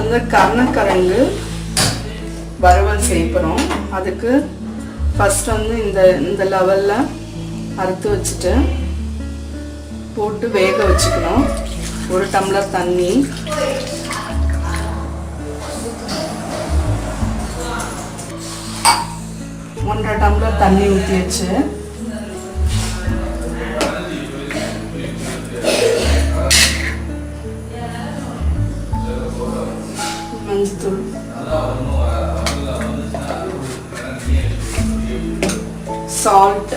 வந்து கருணக்கிழங்கு வறுவல் செய்யறோம். அதுக்கு ஃபர்ஸ்ட் வந்து இந்த லெவலில் அறுத்து வச்சுட்டு போட்டு வேக வச்சுக்கணும். 1 டம்ளர் தண்ணி, ஒன்றரை டம்ளர் தண்ணி ஊற்றி வச்சு மஞ்சள், சால்ட்,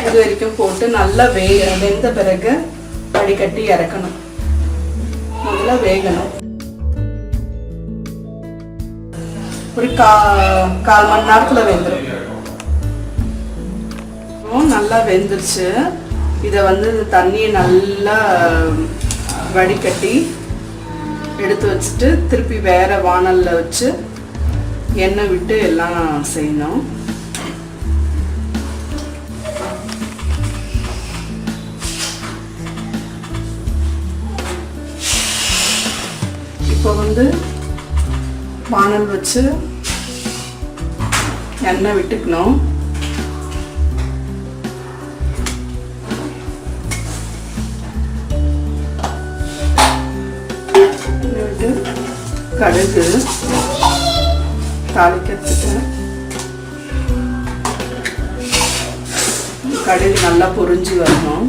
இது வரைக்கும் போட்டு நல்லா வெந்த பிறகு வடிகட்டி இறக்கணும். நல்லா வேகணும். ஒரு கால் மணி நேரத்தில் வெந்துடும். நல்லா வெந்துருச்சு. இதை வந்து தண்ணியை நல்லா வடிகட்டி எடுத்து வச்சுட்டு திருப்பி வேற வாணல்ல வச்சு எண்ணெய் விட்டு எல்லாம் செய்யணும். இப்போ வந்து வாணல் வச்சு எண்ணெய் விட்டுக்கணும். கடுகு தாளிக்கிறதுக்கு கடுகு நல்லா பொரிஞ்சு வரணும்.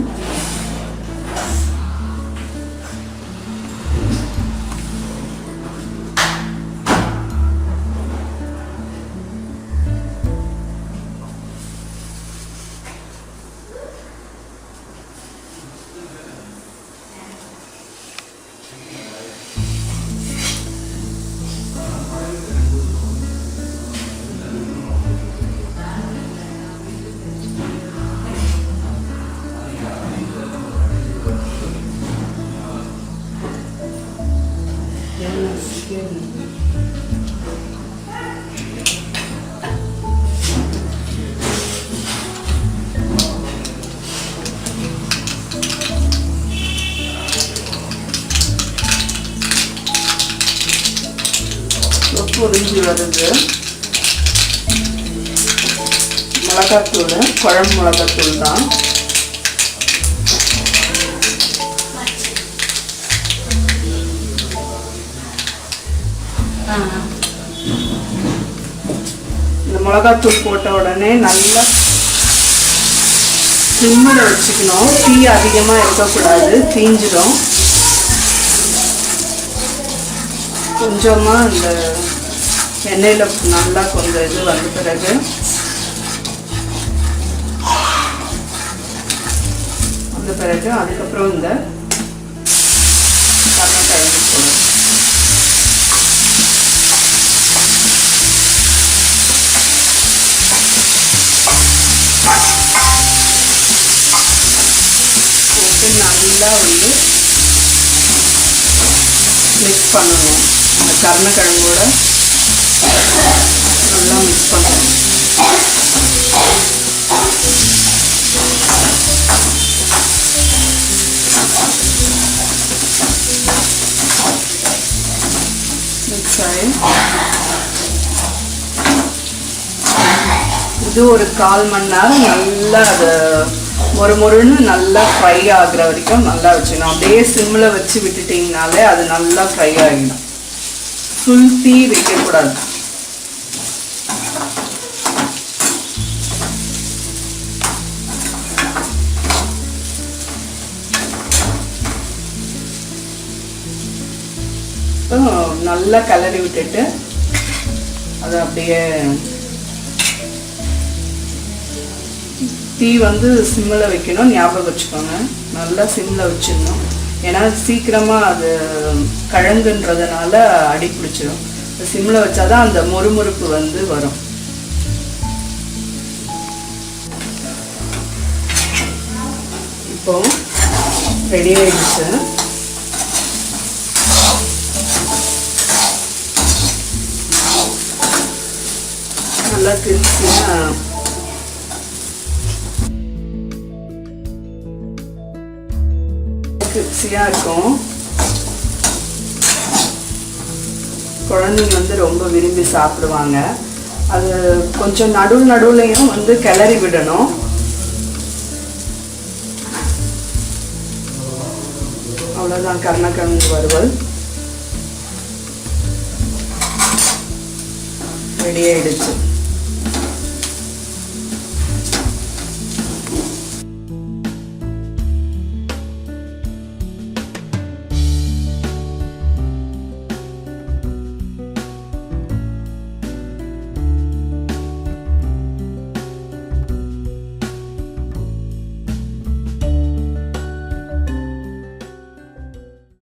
பொரிஞ்சு வருது. மிளகாத்தூள், குழம்பு மிளகாத்தூள் தான். இந்த மிளகாத்தூள் போட்ட உடனே நல்லா சிம்மில் வச்சுக்கணும். தீ அதிகமாக இருக்கக்கூடாது, தீஞ்சிடும். கொஞ்சமாக இந்த எண்ணெயில் நல்லா கொஞ்சம் இது வந்த பிறகு அதுக்கப்புறம் இந்த கருணக்கிழங்கு போடும். போட்டு நல்லா வந்து மிக்ஸ் பண்ணணும். இந்த கருணக்கிழங்கோட நல்லா மிக்ஸ் பண்ணணும். மிக்ஸ் ஆகி இது ஒரு 1/4 மணி நேரம் நல்லா அதை மொறுமொறுன்னு நல்லா ஃப்ரை ஆகுற வரைக்கும் நல்லா வச்சுக்கணும். அப்படியே சிம்மில் வச்சு விட்டுட்டிங்கனாலே அது நல்லா ஃப்ரை ஆகிடும். ஃபுல் தீ வைக்கக்கூடாது. நல்லா கிளறி விட்டுட்டு அதை அப்படியே தீ வந்து சிம்மில் வைக்கணும். ஞாபகம் வச்சுக்கோங்க, நல்லா சிம்மில் வச்சிடணும். ஏன்னா சீக்கிரமாக அது கிழங்குன்றதுனால அடி பிடிச்சிடும். சிம்மில் வச்சாதான் அந்த மொறுமொறுப்பு வந்து வரும். இப்போ ரெடி ஆயிடுச்சு. நல்லா கிறிஸ்பியாக கிரிப்ஸியாக இருக்கும். குழந்தைங்க வந்து ரொம்ப விரும்பி சாப்பிடுவாங்க. அது கொஞ்சம் நடுவுலையும் வந்து கிளறி விடணும். அவ்வளோதான் கருணக்கிழங்கு வறுவல் ரெடி ஆயிடுச்சு.